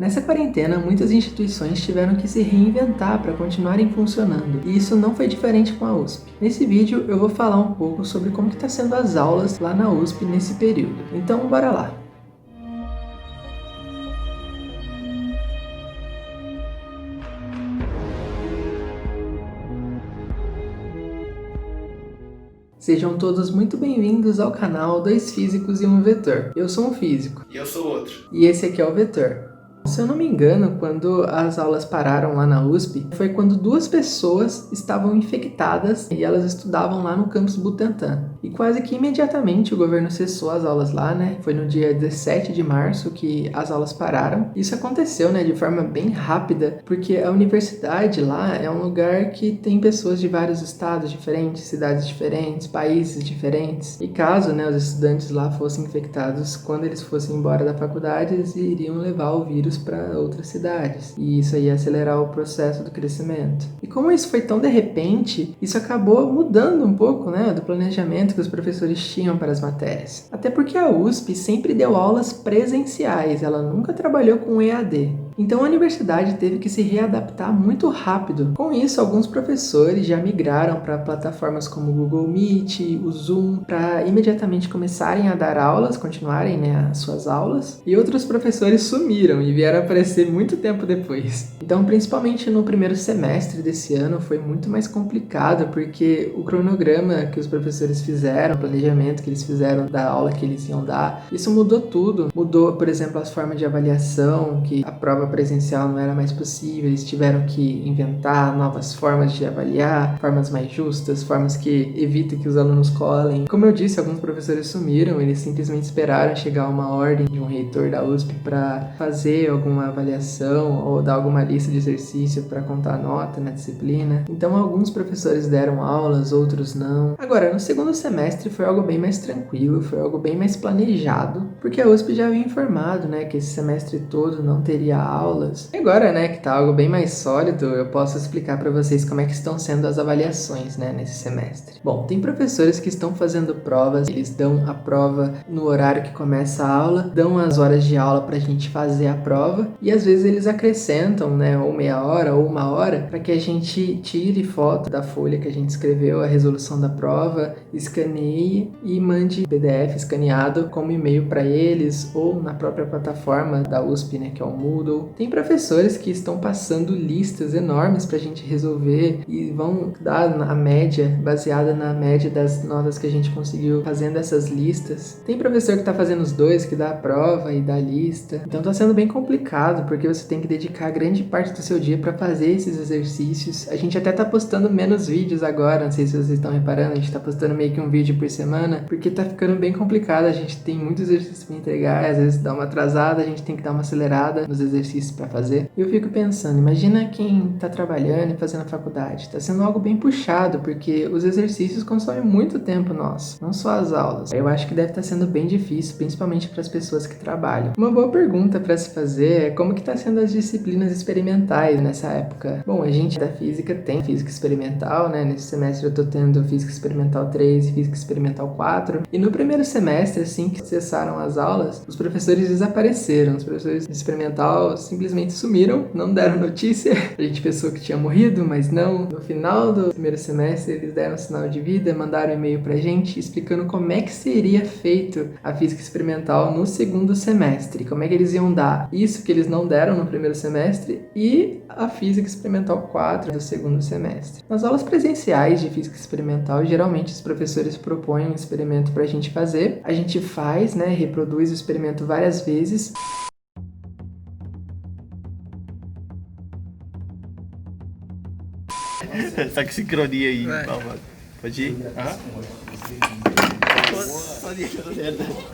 Nessa quarentena, muitas instituições tiveram que se reinventar para continuarem funcionando, e isso não foi diferente com a USP. Nesse vídeo eu vou falar um pouco sobre como que está sendo as aulas lá na USP nesse período. Então bora lá! Sejam todos muito bem-vindos ao canal Dois Físicos e um Vetor. Eu sou um físico. E eu sou outro. E esse aqui é o Vetor. Se eu não me engano, quando as aulas pararam lá na USP, foi quando 2 pessoas estavam infectadas e elas estudavam lá no campus Butantã. E quase que imediatamente o governo cessou as aulas lá, né? Foi no dia 17 de março que as aulas pararam. Isso aconteceu, né, de forma bem rápida, porque a universidade lá é um lugar que tem pessoas de vários estados diferentes, cidades diferentes, países diferentes. E caso, né, os estudantes lá fossem infectados, quando eles fossem embora da faculdade, eles iriam levar o vírus para outras cidades, e isso ia acelerar o processo do crescimento. E como isso foi tão de repente, isso acabou mudando um pouco, né, do planejamento que os professores tinham para as matérias. Até porque a USP sempre deu aulas presenciais, ela nunca trabalhou com EAD. Então a universidade teve que se readaptar muito rápido. Com isso, alguns professores já migraram para plataformas como o Google Meet, o Zoom, para imediatamente começarem a dar aulas, continuarem, né, as suas aulas. E outros professores sumiram e vieram aparecer muito tempo depois. Então, principalmente no primeiro semestre desse ano, foi muito mais complicado, porque o cronograma que os professores fizeram, o planejamento que eles fizeram da aula que eles iam dar, isso mudou tudo. Mudou, por exemplo, as formas de avaliação, que a prova presencial não era mais possível, eles tiveram que inventar novas formas de avaliar, formas mais justas, formas que evitam que os alunos colhem. Como eu disse, alguns professores sumiram, eles simplesmente esperaram chegar uma ordem de um reitor da USP para fazer alguma avaliação ou dar alguma lista de exercício para contar nota na disciplina. Então alguns professores deram aulas, outros não. Agora, no segundo semestre foi algo bem mais tranquilo, foi algo bem mais planejado, porque a USP já havia informado, né, que esse semestre todo não teria aulas. E agora, né, que tá algo bem mais sólido, eu posso explicar para vocês como é que estão sendo as avaliações, né, nesse semestre. Bom, tem professores que estão fazendo provas, eles dão a prova no horário que começa a aula, dão as horas de aula pra gente fazer a prova, e às vezes eles acrescentam, né, ou meia hora ou 1 hora, para que a gente tire foto da folha que a gente escreveu, a resolução da prova, escaneie e mande PDF escaneado como e-mail para eles, ou na própria plataforma da USP, né, que é o Moodle. Tem professores que estão passando listas enormes pra gente resolver e vão dar a média, baseada na média das notas que a gente conseguiu fazendo essas listas. Tem professor que tá fazendo os dois, que dá a prova e dá a lista. Então tá sendo bem complicado, porque você tem que dedicar grande parte do seu dia para fazer esses exercícios. A gente até tá postando menos vídeos agora, não sei se vocês estão reparando, a gente tá postando meio que um vídeo por semana, porque tá ficando bem complicado, a gente tem muitos exercícios para entregar, às vezes dá uma atrasada, a gente tem que dar uma acelerada nos exercícios para fazer. E eu fico pensando, imagina quem tá trabalhando e fazendo a faculdade, tá sendo algo bem puxado, porque os exercícios consomem muito tempo nosso, não só as aulas. Eu acho que deve estar sendo bem difícil, principalmente para as pessoas que trabalham. Uma boa pergunta para se fazer é como que tá sendo as disciplinas experimentais nessa época. Bom, a gente da física tem física experimental, né? Nesse semestre eu tô tendo física experimental 3 e física experimental 4. E no primeiro semestre, assim que cessaram as aulas, os professores desapareceram. Os professores experimental simplesmente sumiram, não deram notícia. A gente pensou que tinha morrido, mas não. No final do primeiro semestre, eles deram um sinal de vida, mandaram um e-mail pra gente explicando como é que seria feito a física experimental no segundo semestre, como é que eles iam dar isso que eles não deram no primeiro semestre e a física experimental 4 do segundo semestre. Nas aulas presenciais de física experimental, geralmente os professores propõem um experimento pra gente fazer, a gente faz, né, reproduz o experimento várias vezes. Tá com sincronia aí, palma. Pode ir? Pode ir.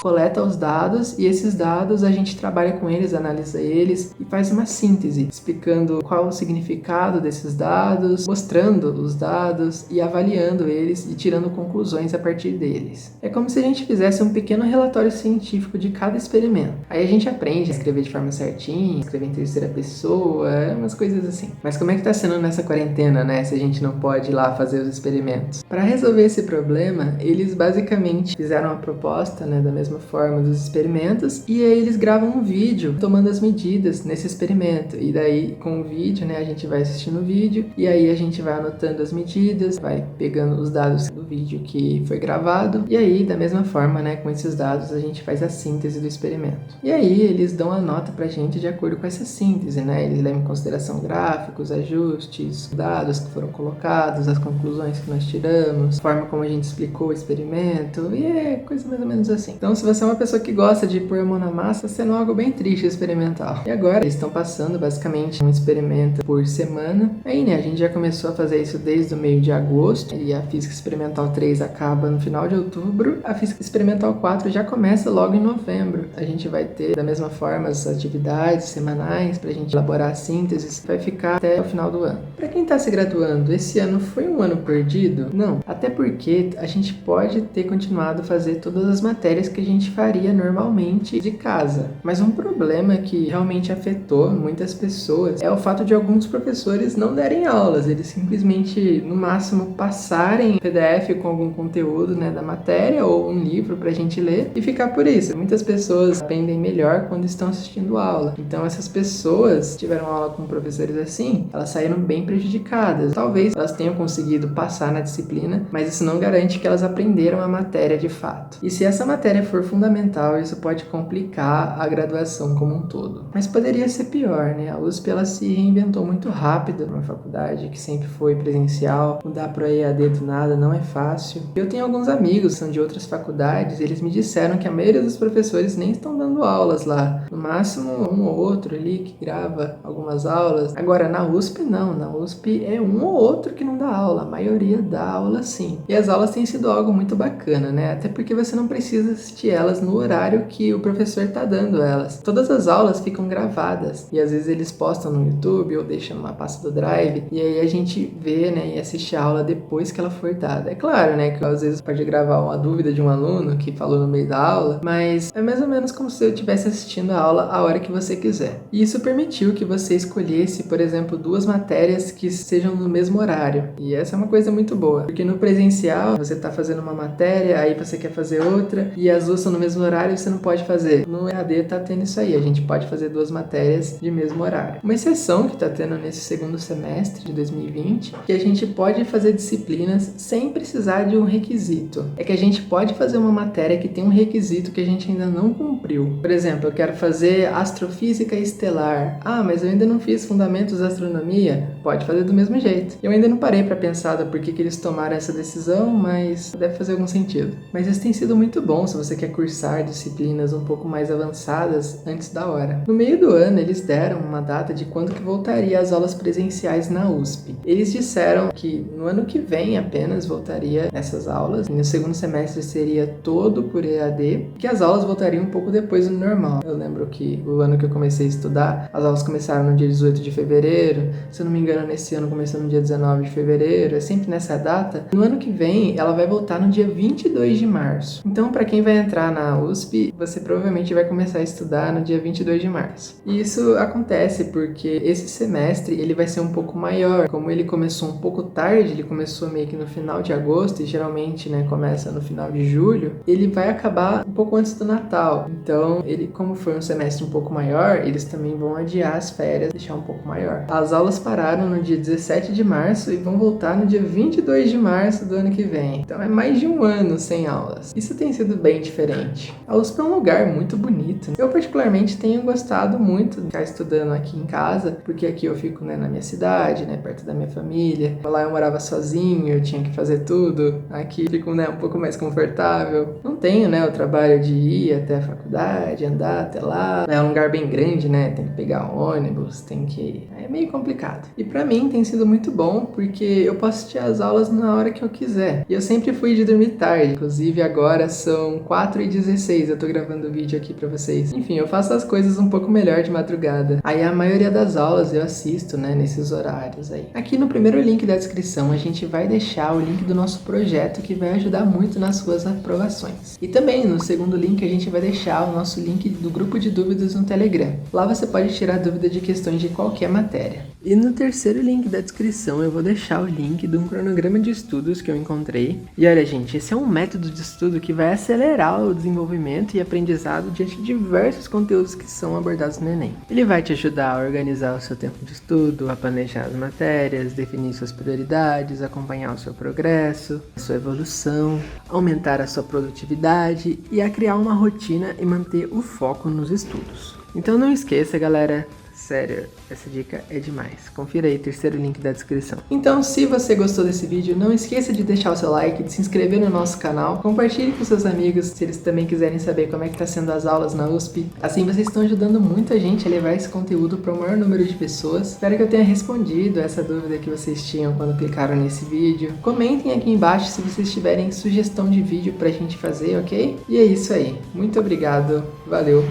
Coleta os dados e esses dados a gente trabalha com eles, analisa eles e faz uma síntese, explicando qual o significado desses dados, mostrando os dados e avaliando eles e tirando conclusões a partir deles. É como se a gente fizesse um pequeno relatório científico de cada experimento. Aí a gente aprende a escrever de forma certinha, escrever em terceira pessoa, umas coisas assim. Mas como é que tá sendo nessa quarentena, né, se a gente não pode ir lá fazer os experimentos? Para resolver esse problema, eles basicamente fizeram uma proposta, né, da mesma mesma forma dos experimentos, e aí eles gravam um vídeo tomando as medidas nesse experimento. E daí, com o vídeo, né, a gente vai assistindo o vídeo, e aí a gente vai anotando as medidas, vai pegando os dados do vídeo que foi gravado, e aí, da mesma forma, né, com esses dados, a gente faz a síntese do experimento. E aí, eles dão a nota pra gente de acordo com essa síntese, né? Eles levam em consideração gráficos, ajustes, dados que foram colocados, as conclusões que nós tiramos, a forma como a gente explicou o experimento, e é coisa mais ou menos assim. Então, se você é uma pessoa que gosta de pôr a mão na massa, sendo algo bem triste experimental. E agora, eles estão passando basicamente um experimento por semana. Aí, né, a gente já começou a fazer isso desde o meio de agosto, e a Física Experimental 3 acaba no final de outubro. A Física Experimental 4 já começa logo em novembro. A gente vai ter, da mesma forma, as atividades semanais pra gente elaborar sínteses. Vai ficar até o final do ano. Pra quem tá se graduando, esse ano foi um ano perdido? Não. Até porque a gente pode ter continuado a fazer todas as matérias que a gente faria normalmente de casa. Mas um problema que realmente afetou muitas pessoas é o fato de alguns professores não darem aulas. Eles simplesmente, no máximo, passarem PDF com algum conteúdo, né, da matéria ou um livro pra gente ler e ficar por isso. Muitas pessoas aprendem melhor quando estão assistindo aula. Então essas pessoas que tiveram aula com professores assim, elas saíram bem prejudicadas. Talvez elas tenham conseguido passar na disciplina, mas isso não garante que elas aprenderam a matéria de fato. E se essa matéria for fundamental, isso pode complicar a graduação como um todo. Mas poderia ser pior, né? A USP ela se reinventou muito rápido, uma faculdade que sempre foi presencial. Mudar para EAD do nada não é fácil. Eu tenho alguns amigos que são de outras faculdades e eles me disseram que a maioria dos professores nem estão dando aulas lá. No máximo, um ou outro ali que grava algumas aulas. Agora, na USP, não. Na USP é um ou outro que não dá aula. A maioria dá aula sim. E as aulas têm sido algo muito bacana, né? Até porque você não precisa assistir elas no horário que o professor está dando elas. Todas as aulas ficam gravadas. E às vezes eles postam no YouTube ou deixam numa pasta do Drive. E aí a gente vê, né, e assiste a aula depois que ela for dada. É claro, né, que às vezes pode gravar uma dúvida de um aluno que falou no meio da aula, mas é mais ou menos como se eu estivesse assistindo a aula a hora que você quiser. E isso permitiu que você escolhesse, por exemplo, 2 matérias que sejam no mesmo horário. E essa é uma coisa muito boa, porque no presencial você está fazendo uma matéria, aí você quer fazer outra, e as 2 são no mesmo horário e você não pode fazer. No EAD tá tendo isso aí, a gente pode fazer 2 matérias de mesmo horário. Uma exceção que tá tendo nesse segundo semestre de 2020, que a gente pode fazer disciplinas sem precisar de um requisito. É que a gente pode fazer uma matéria que tem um requisito que a gente ainda não cumpriu. Por exemplo, eu quero fazer astrofísica estelar. Ah, mas eu ainda não fiz fundamentos da astronomia. Pode fazer do mesmo jeito. Eu ainda não parei para pensar do porquê que eles tomaram essa decisão, mas deve fazer algum sentido. Mas isso tem sido muito bom se você quer cursar disciplinas um pouco mais avançadas antes da hora. No meio do ano, eles deram uma data de quando que voltaria as aulas presenciais na USP. Eles disseram que no ano que vem apenas voltaria essas aulas. No segundo semestre seria todo por EAD, que as aulas voltariam um pouco depois do normal. Eu lembro que o ano que eu comecei a estudar, as aulas começaram no dia 18 de fevereiro, se eu não me engano nesse ano começou no dia 19 de fevereiro, é sempre nessa data. No ano que vem ela vai voltar no dia 22 de março. Então para quem vai entrar na USP, você provavelmente vai começar a estudar no dia 22 de março. E isso acontece porque esse semestre ele vai ser um pouco maior. Como ele começou um pouco tarde, ele começou meio que no final de agosto e geralmente, né, começa no final de julho, ele vai acabar um pouco antes do Natal. Então, ele, como foi um semestre um pouco maior, eles também vão adiar as férias, deixar um pouco maior. As aulas pararam no dia 17 de março e vão voltar no dia 22 de março do ano que vem. Então, é mais de um ano sem aulas. Isso tem sido bem diferente. A USP é um lugar muito bonito. Eu, particularmente, tenho gostado muito de ficar estudando aqui em casa, porque aqui eu fico, né, na minha cidade, né, perto da minha família. Lá eu morava sozinho, eu tinha que fazer tudo. Aqui fico, né, um pouco mais confortável. Não tenho, né, o trabalho de ir até a faculdade, andar até lá. É um lugar bem grande, né, tem que pegar ônibus, tem que... É meio complicado. E pra mim tem sido muito bom, porque eu posso assistir as aulas na hora que eu quiser. E eu sempre fui de dormir tarde. Inclusive agora são 4h16, eu tô gravando o vídeo aqui pra vocês. Enfim, eu faço as coisas um pouco melhor de madrugada. Aí a maioria das aulas eu assisto, né, nesses horários aí. Aqui no primeiro link da descrição a gente vai deixar o link do nosso nosso projeto, que vai ajudar muito nas suas aprovações. E também no segundo link a gente vai deixar o nosso link do grupo de dúvidas no Telegram. Lá você pode tirar dúvida de questões de qualquer matéria. E no terceiro link da descrição eu vou deixar o link de um cronograma de estudos que eu encontrei. E olha, gente, esse é um método de estudo que vai acelerar o desenvolvimento e aprendizado diante de diversos conteúdos que são abordados no Enem. Ele vai te ajudar a organizar o seu tempo de estudo, a planejar as matérias, definir suas prioridades, acompanhar o seu progresso, a sua evolução, aumentar a sua produtividade e a criar uma rotina e manter o foco nos estudos. Então não esqueça, galera. Sério, essa dica é demais. Confira aí, terceiro link da descrição. Então, se você gostou desse vídeo, não esqueça de deixar o seu like, de se inscrever no nosso canal, compartilhe com seus amigos, se eles também quiserem saber como é que tá sendo as aulas na USP. Assim, vocês estão ajudando muita gente a levar esse conteúdo para o maior número de pessoas. Espero que eu tenha respondido essa dúvida que vocês tinham quando clicaram nesse vídeo. Comentem aqui embaixo se vocês tiverem sugestão de vídeo pra gente fazer, ok? E é isso aí. Muito obrigado, valeu,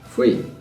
fui!